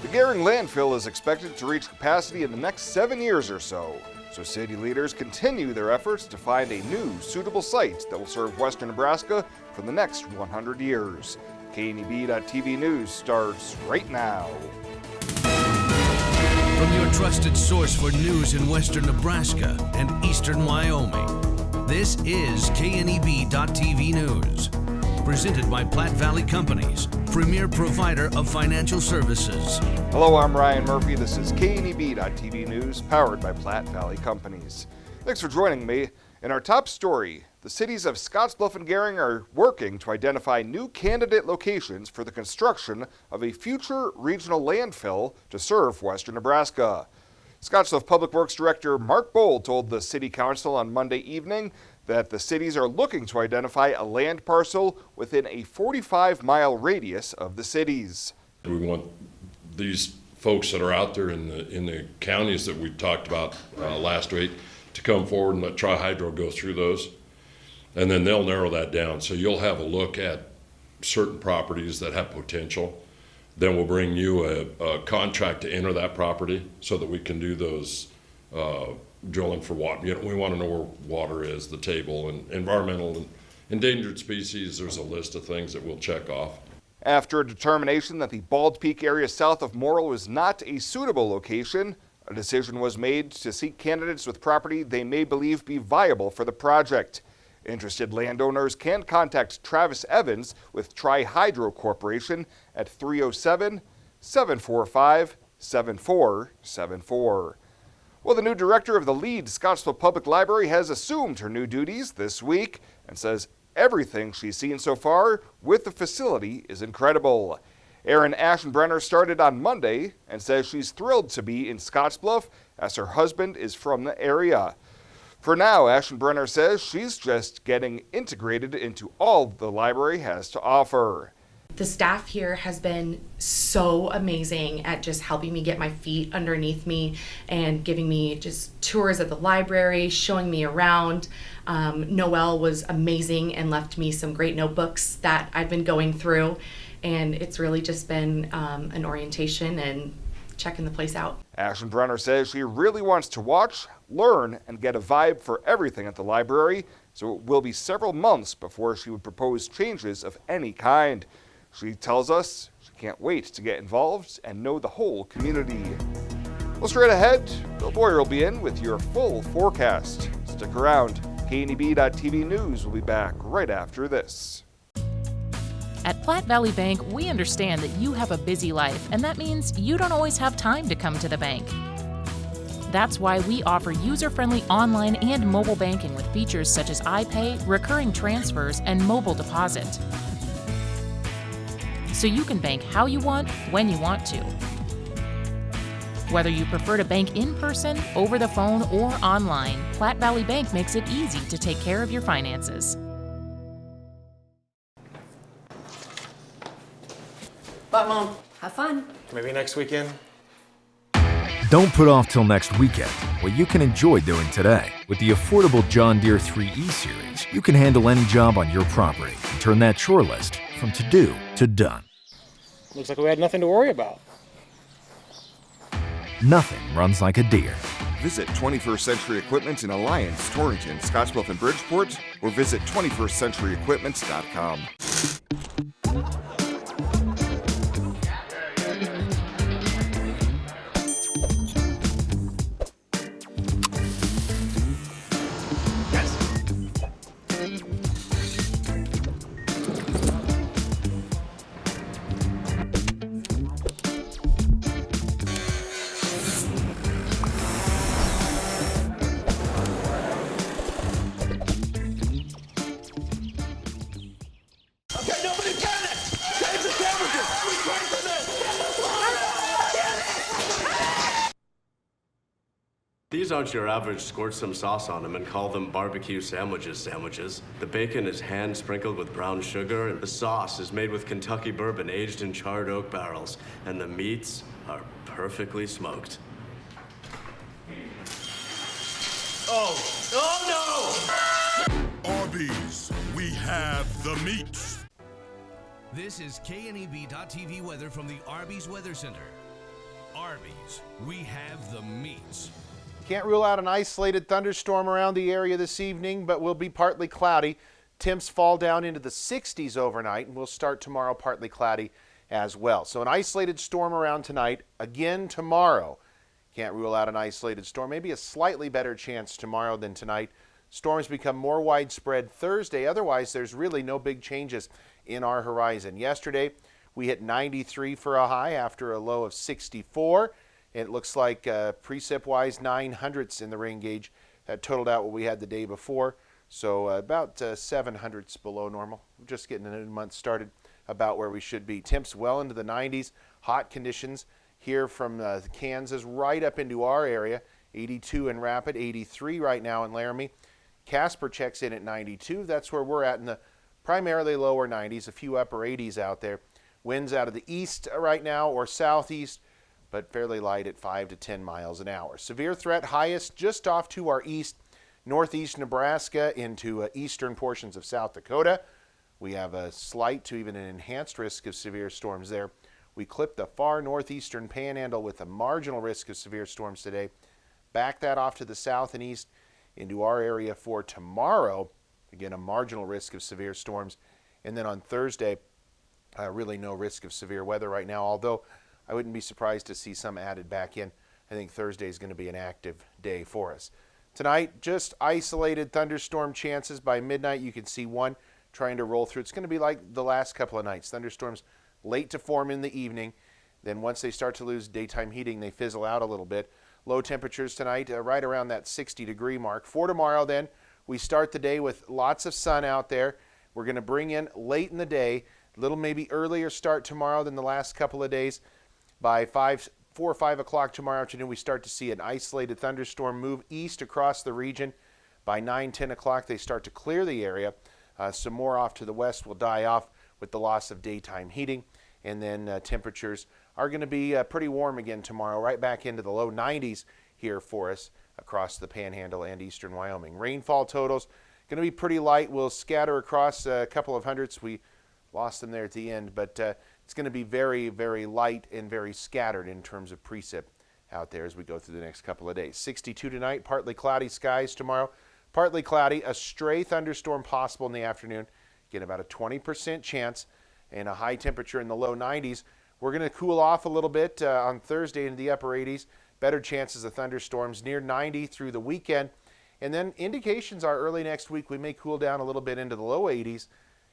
The Gering landfill is expected to reach capacity in the next 7 years or so city leaders continue their efforts to find a new, suitable site that will serve western Nebraska for the next 100 years. KNEB.TV News starts right now. From your trusted source for news in western Nebraska and eastern Wyoming, this is KNEB.TV News. Presented by Platte Valley Companies, premier provider of financial services. Hello, I'm Ryan Murphy. This is KNEB.TV News, powered by Platte Valley Companies. Thanks for joining me. In our top story, the cities of Scottsbluff and Gering are working to identify new candidate locations for the construction of a future regional landfill to serve western Nebraska. Scottsbluff Public Works Director Mark Bold told the City Council on Monday evening that the cities are looking to identify a land parcel within a 45-mile radius of the cities. We want these folks that are out there in the counties that we talked about last week to come forward and let Tri-Hydro go through those, and then they'll narrow that down. So you'll have a look at certain properties that have potential. Then we'll bring you a contract to enter that property so that we can do those drilling for water. You know, we want to know where water is, the table, and environmental and endangered species. There's a list of things that we'll check off. After a determination that the Bald Peak area south of Morrill was not a suitable location, a decision was made to seek candidates with property they may believe be viable for the project. Interested landowners can contact Travis Evans with Tri-Hydro Corporation at 307-745-7474. Well, the new director of the lead Scottsbluff Public Library has assumed her new duties this week and says everything she's seen so far with the facility is incredible. Erin Ashenbrenner started on Monday and says she's thrilled to be in Scottsbluff as her husband is from the area. For now, Ashenbrenner says she's just getting integrated into all the library has to offer. The staff here has been so amazing at just helping me get my feet underneath me and giving me just tours of the library, showing me around. Noelle was amazing and left me some great notebooks that I've been going through, and it's really just been an orientation and checking the place out. Ashenbrenner says she really wants to watch, learn, and get a vibe for everything at the library, so it will be several months before she would propose changes of any kind. She tells us she can't wait to get involved and know the whole community. Well, straight ahead, Bill Boyer will be in with your full forecast. Stick around. KNEB.TV News will be back right after this. At Platte Valley Bank, we understand that you have a busy life, and that means you don't always have time to come to the bank. That's why we offer user-friendly online and mobile banking with features such as iPay, recurring transfers, and mobile deposit. So you can bank how you want, when you want to. Whether you prefer to bank in person, over the phone, or online, Platte Valley Bank makes it easy to take care of your finances. Bye, Mom. Have fun. Maybe next weekend. Don't put off till next weekend what you can enjoy doing today. With the affordable John Deere 3E series, you can handle any job on your property and turn that chore list from to-do to done. Looks like we had nothing to worry about. Nothing runs like a Deere. Visit 21st Century Equipment in Alliance, Torrington, Scottsbluff, and Bridgeport, or visit 21stcenturyequipment.com. These aren't your average squirt some sauce on them and call them barbecue sandwiches. The bacon is hand sprinkled with brown sugar, and the sauce is made with Kentucky bourbon aged in charred oak barrels, and the meats are perfectly smoked. Oh no! Arby's, we have the meats. This is KNEB.TV weather from the Arby's Weather Center. Arby's, we have the meats. Can't rule out an isolated thunderstorm around the area this evening, but will be partly cloudy. Temps fall down into the 60s overnight, and we'll start tomorrow partly cloudy as well. So an isolated storm around tonight, again tomorrow. Can't rule out an isolated storm. Maybe a slightly better chance tomorrow than tonight. Storms become more widespread Thursday. Otherwise, there's really no big changes in our horizon. Yesterday, we hit 93 for a high after a low of 64. It looks like precip-wise 900ths in the rain gauge. That totaled out what we had the day before. So about 700ths below normal. We're just getting a new month started about where we should be. Temps well into the 90s. Hot conditions here from Kansas right up into our area. 82 in Rapid, 83 right now in Laramie. Casper checks in at 92. That's where we're at in the primarily lower 90s, a few upper 80s out there. Winds out of the east right now or southeast, but fairly light at 5 to 10 miles an hour. Severe threat highest just off to our east, northeast Nebraska into eastern portions of South Dakota. We have a slight to even an enhanced risk of severe storms there. We clipped the far northeastern panhandle with a marginal risk of severe storms today. Back that off to the south and east into our area for tomorrow. Again, a marginal risk of severe storms. And then on Thursday, really no risk of severe weather right now, although I wouldn't be surprised to see some added back in. I think Thursday is going to be an active day for us. Tonight, just isolated thunderstorm chances. By midnight, you can see one trying to roll through. It's going to be like the last couple of nights. Thunderstorms late to form in the evening. Then once they start to lose daytime heating, they fizzle out a little bit. Low temperatures tonight, right around that 60-degree mark. For tomorrow, then, we start the day with lots of sun out there. We're going to bring in late in the day, a little maybe earlier start tomorrow than the last couple of days. By 4 or 5 o'clock tomorrow afternoon, we start to see an isolated thunderstorm move east across the region. By 9, 10 o'clock, they start to clear the area. Some more off to the west will die off with the loss of daytime heating. And then temperatures are going to be pretty warm again tomorrow, right back into the low 90s here for us across the Panhandle and eastern Wyoming. Rainfall totals going to be pretty light. We'll scatter across a couple of hundredths. We lost them there at the end, but it's going to be very, very light and very scattered in terms of precip out there as we go through the next couple of days. 62 tonight, partly cloudy skies tomorrow. Partly cloudy, a stray thunderstorm possible in the afternoon. Again, about a 20% chance and a high temperature in the low 90s. We're going to cool off a little bit on Thursday into the upper 80s. Better chances of thunderstorms near 90 through the weekend. And then indications are early next week we may cool down a little bit into the low 80s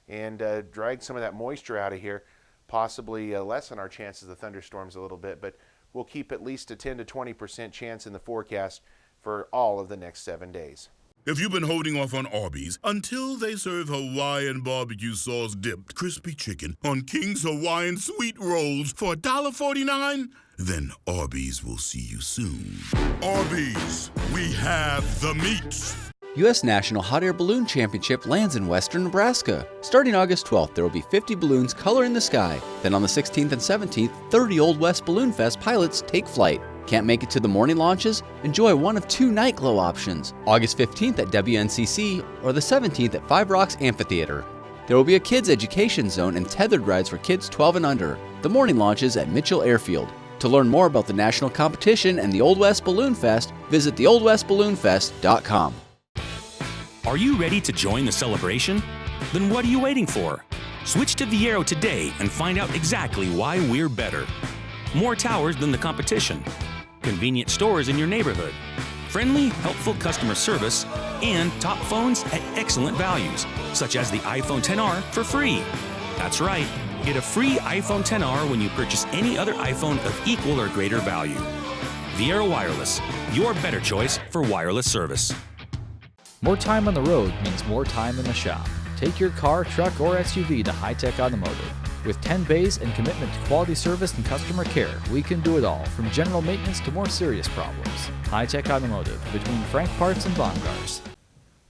and drag some of that moisture out of here, possibly lessen our chances of thunderstorms a little bit, but we'll keep at least a 10 to 20% chance in the forecast for all of the next 7 days. If you've been holding off on Arby's until they serve Hawaiian barbecue sauce dipped crispy chicken on King's Hawaiian sweet rolls for $1.49, then Arby's will see you soon. Arby's, we have the meats. U.S. National Hot Air Balloon Championship lands in western Nebraska. Starting August 12th, there will be 50 balloons coloring the sky. Then on the 16th and 17th, 30 Old West Balloon Fest pilots take flight. Can't make it to the morning launches? Enjoy one of 2 night glow options. August 15th at WNCC or the 17th at Five Rocks Amphitheater. There will be a kids education zone and tethered rides for kids 12 and under. The morning launches at Mitchell Airfield. To learn more about the national competition and the Old West Balloon Fest, visit theoldwestballoonfest.com. Are you ready to join the celebration? Then what are you waiting for? Switch to Viero today and find out exactly why we're better. More towers than the competition. Convenient stores in your neighborhood. Friendly, helpful customer service, and top phones at excellent values, such as the iPhone XR for free. That's right, get a free iPhone XR when you purchase any other iPhone of equal or greater value. Viero Wireless, your better choice for wireless service. More time on the road means more time in the shop. Take your car, truck, or SUV to High Tech Automotive. With 10 bays and commitment to quality service and customer care, we can do it all, from general maintenance to more serious problems. High Tech Automotive, between Frank Parts and Bongars.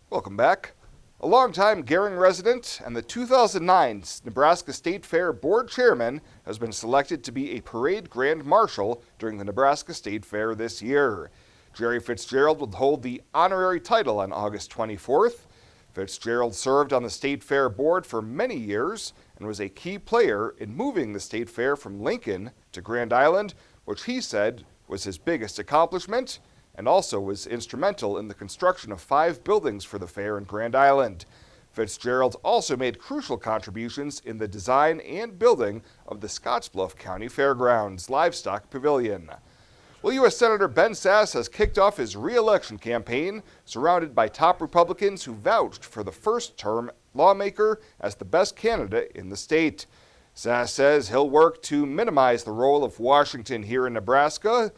Welcome back. A longtime Gering resident and the 2009 Nebraska State Fair Board Chairman has been selected to be a parade grand marshal during the Nebraska State Fair this year. Jerry Fitzgerald will hold the honorary title on August 24th. Fitzgerald served on the State Fair Board for many years and was a key player in moving the State Fair from Lincoln to Grand Island, which he said was his biggest accomplishment and also was instrumental in the construction of 5 buildings for the fair in Grand Island. Fitzgerald also made crucial contributions in the design and building of the Scottsbluff County Fairgrounds Livestock Pavilion. Well, U.S. Senator Ben Sasse has kicked off his re-election campaign, surrounded by top Republicans who vouched for the first-term lawmaker as the best candidate in the state. Sasse says he'll work to minimize the role of Washington here in Nebraska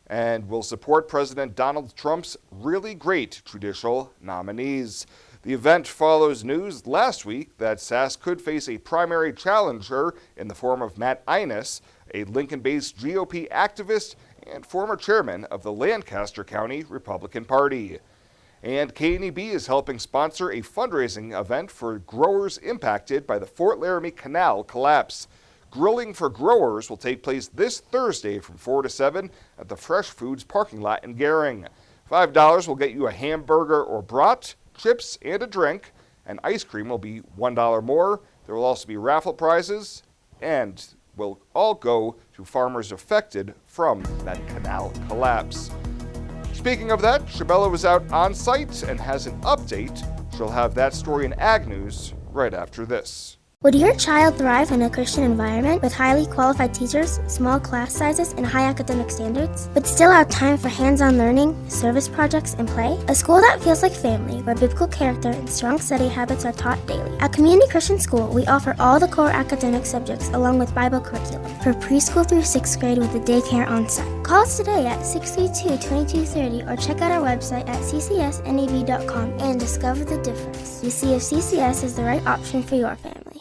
and will support President Donald Trump's really great judicial nominees. The event follows news last week that Sasse could face a primary challenger in the form of Matt Innes, a Lincoln-based GOP activist and former chairman of the Lancaster County Republican Party. And KNEB is helping sponsor a fundraising event for growers impacted by the Fort Laramie Canal collapse. Grilling for Growers will take place this Thursday from 4 to 7 at the Fresh Foods parking lot in Gering. $5 will get you a hamburger or brat, chips, and a drink, and ice cream will be $1 more. There will also be raffle prizes, and will all go to farmers affected from that canal collapse. Speaking of that, Chabella was out on site and has an update. She'll have that story in Ag News right after this. Would your child thrive in a Christian environment with highly qualified teachers, small class sizes, and high academic standards, but still have time for hands-on learning, service projects, and play? A school that feels like family, where biblical character and strong study habits are taught daily. At Community Christian School, we offer all the core academic subjects along with Bible curriculum for preschool through 6th grade with a daycare on site. Call us today at 632-2230 or check out our website at ccsnev.com and discover the difference. You see if CCS is the right option for your family.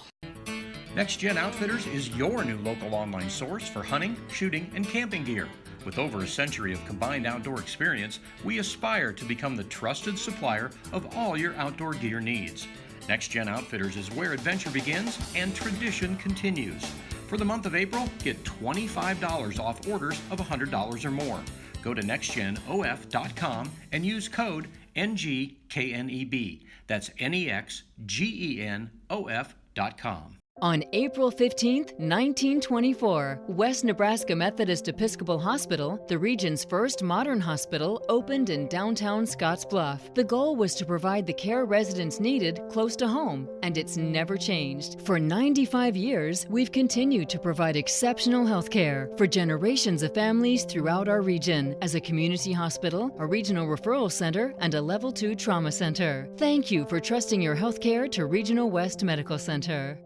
Next Gen Outfitters is your new local online source for hunting, shooting, and camping gear. With over a century of combined outdoor experience, we aspire to become the trusted supplier of all your outdoor gear needs. Next Gen Outfitters is where adventure begins and tradition continues. For the month of April, get $25 off orders of $100 or more. Go to nextgenof.com and use code NGKNEB. That's NEXGENOF.com. On April 15, 1924, West Nebraska Methodist Episcopal Hospital, the region's first modern hospital, opened in downtown Scottsbluff. The goal was to provide the care residents needed close to home, and it's never changed. For 95 years, we've continued to provide exceptional health care for generations of families throughout our region as a community hospital, a regional referral center, and a Level 2 trauma center. Thank you for trusting your health care to Regional West Medical Center.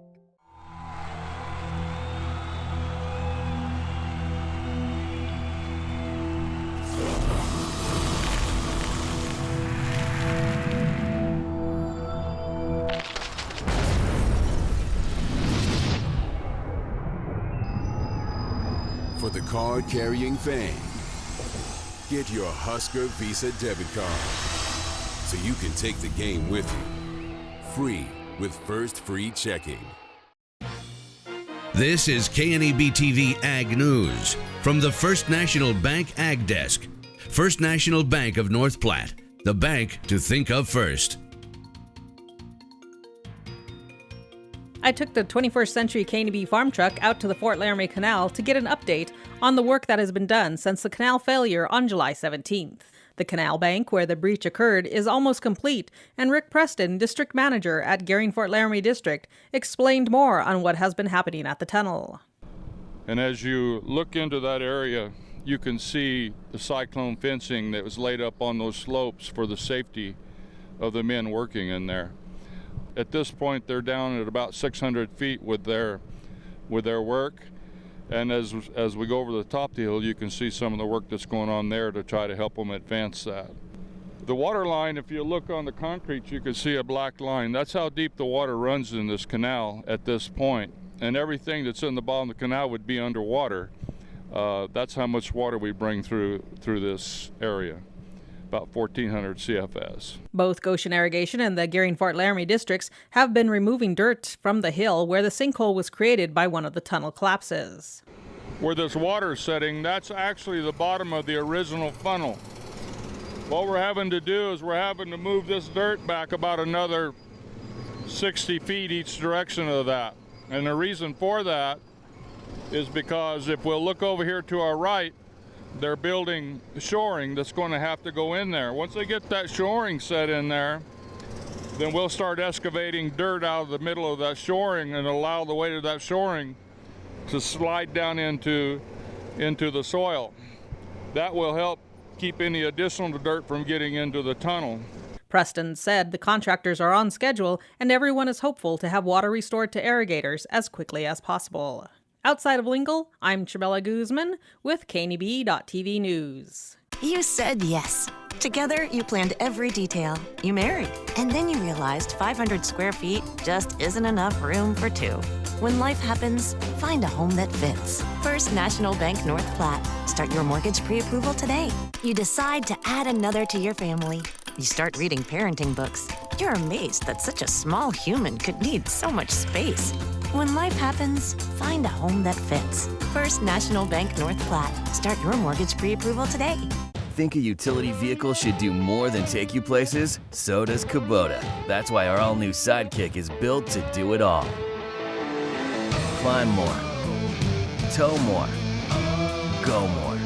For the card-carrying fan, get your Husker Visa debit card so you can take the game with you. Free with First Free Checking. This is KNEB TV Ag News from the First National Bank Ag Desk. First National Bank of North Platte, the bank to think of first. I took the 21st Century KNEB farm truck out to the Fort Laramie Canal to get an update on the work that has been done since the canal failure on July 17th. The canal bank where the breach occurred is almost complete, and Rick Preston, district manager at Gering-Ft Laramie District, explained more on what has been happening at the tunnel. And as you look into that area, you can see the cyclone fencing that was laid up on those slopes for the safety of the men working in there. At this point, they're down at about 600 feet with their work, and as we go over the top of the hill, you can see some of the work that's going on there to try to help them advance that. The water line, if you look on the concrete, you can see a black line. That's how deep the water runs in this canal at this point, and everything that's in the bottom of the canal would be underwater. That's how much water we bring through this area. About 1,400 CFS. Both Goshen Irrigation and the Gering-Ft Laramie districts have been removing dirt from the hill where the sinkhole was created by one of the tunnel collapses. Where this water is setting, that's actually the bottom of the original funnel. What we're having to do is we're having to move this dirt back about another 60 feet each direction of that. And the reason for that is because if we'll look over here to our right, they're building shoring that's going to have to go in there. Once they get that shoring set in there, then we'll start excavating dirt out of the middle of that shoring and allow the weight of that shoring to slide down into the soil. That will help keep any additional dirt from getting into the tunnel. Preston said the contractors are on schedule and everyone is hopeful to have water restored to irrigators as quickly as possible. Outside of Lingle, I'm Chabella Guzman with KNEB.TV News. You said yes. Together, you planned every detail. You married. And then you realized 500 square feet just isn't enough room for two. When life happens, find a home that fits. First National Bank North Platte. Start your mortgage pre-approval today. You decide to add another to your family. You start reading parenting books. You're amazed that such a small human could need so much space. When life happens, find a home that fits. First National Bank North Platte. Start your mortgage pre-approval today. Think a utility vehicle should do more than take you places? So does Kubota. That's why our all-new Sidekick is built to do it all. Climb more. Tow more. Go more.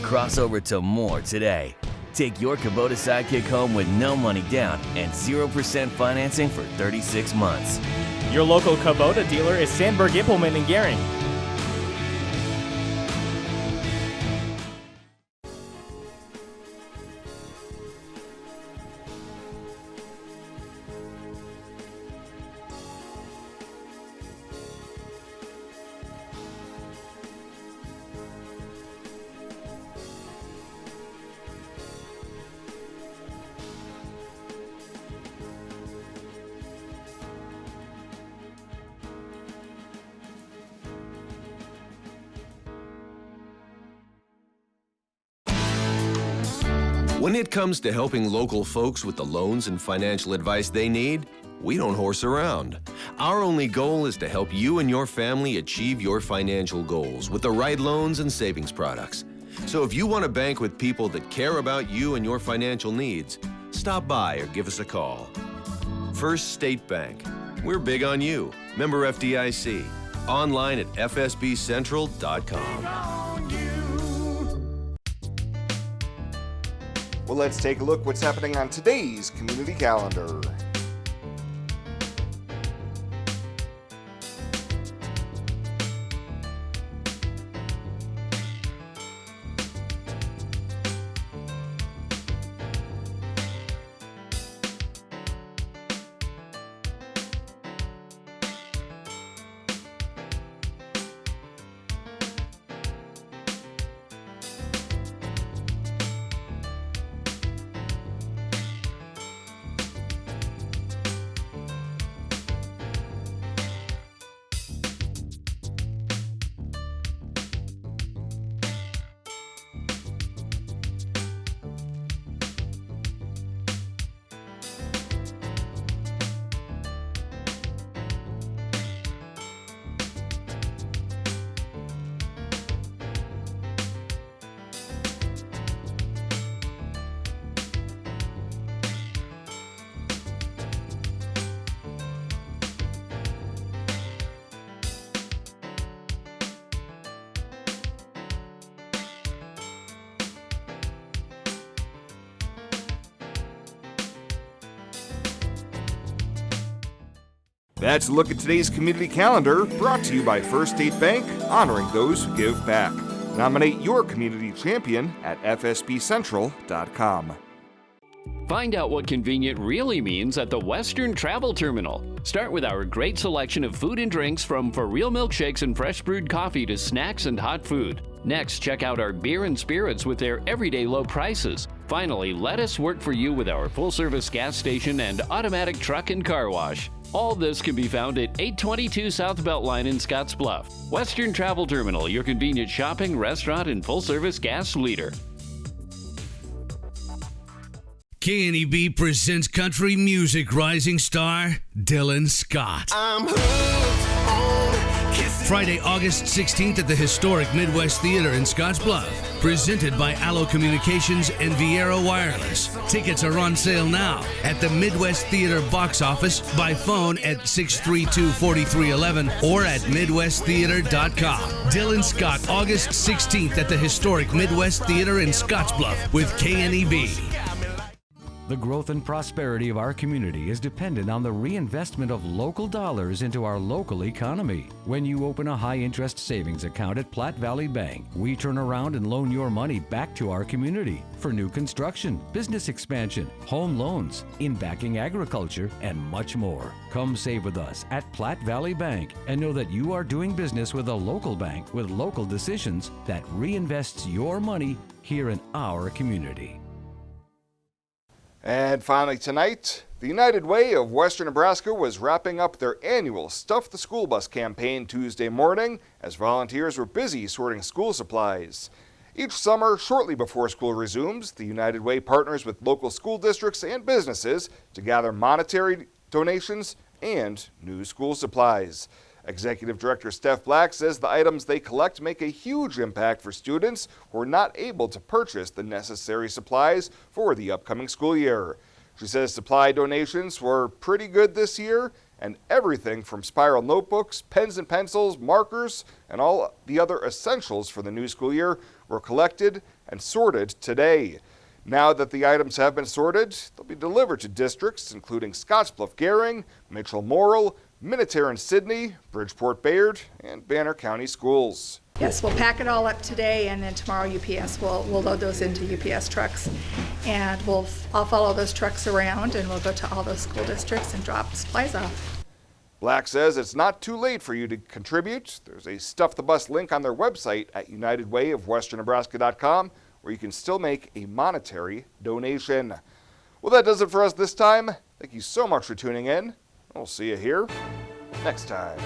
Cross over to more today. Take your Kubota Sidekick home with no money down and 0% financing for 36 months. Your local Kubota dealer is Sandberg Implement in Gering. When it comes to helping local folks with the loans and financial advice they need, we don't horse around. Our only goal is to help you and your family achieve your financial goals with the right loans and savings products. So if you want to bank with people that care about you and your financial needs, stop by or give us a call. First State Bank. We're big on you. Member FDIC. Online at fsbcentral.com. Well, let's take a look what's happening on today's community calendar. That's a look at today's community calendar, brought to you by First State Bank, honoring those who give back. Nominate your community champion at fsbcentral.com. Find out what convenient really means at the Western Travel Terminal. Start with our great selection of food and drinks, from for real milkshakes and fresh brewed coffee to snacks and hot food. Next, check out our beer and spirits with their everyday low prices. Finally, let us work for you with our full-service gas station and automatic truck and car wash. All this can be found at 822 South Beltline in Scottsbluff. Western Travel Terminal, your convenient shopping, restaurant, and full-service gas leader. KNEB presents country music rising star Dylan Scott. I'm hooked on kissing Friday, August 16th at the historic Midwest Theater in Scottsbluff. Presented by Allo Communications and Viera Wireless. Tickets are on sale now at the Midwest Theater box office, by phone at 632-4311 or at midwesttheater.com. Dylan Scott, August 16th at the historic Midwest Theater in Scottsbluff with KNEB. The growth and prosperity of our community is dependent on the reinvestment of local dollars into our local economy. When you open a high-interest savings account at Platte Valley Bank, we turn around and loan your money back to our community for new construction, business expansion, home loans, in backing agriculture, and much more. Come save with us at Platte Valley Bank and know that you are doing business with a local bank with local decisions that reinvests your money here in our community. And finally tonight, the United Way of Western Nebraska was wrapping up their annual Stuff the School Bus campaign Tuesday morning as volunteers were busy sorting school supplies. Each summer, shortly before school resumes, the United Way partners with local school districts and businesses to gather monetary donations and new school supplies. Executive Director Steph Black says the items they collect make a huge impact for students who are not able to purchase the necessary supplies for the upcoming school year. She says supply donations were pretty good this year, and everything from spiral notebooks, pens and pencils, markers, and all the other essentials for the new school year were collected and sorted today. Now that the items have been sorted, they'll be delivered to districts including Scottsbluff Gering, Mitchell Morrill, Minnetonka and Sidney, Bridgeport Bayard, and Banner County Schools. Yes, we'll pack it all up today, and then tomorrow UPS will load those into UPS trucks, and I'll follow those trucks around, and we'll go to all those school districts and drop supplies off. Black says it's not too late for you to contribute. There's a Stuff the Bus link on their website at unitedwayofwesternnebraska.com where you can still make a monetary donation. Well, that does it for us this time. Thank you so much for tuning in. We'll see you here next time.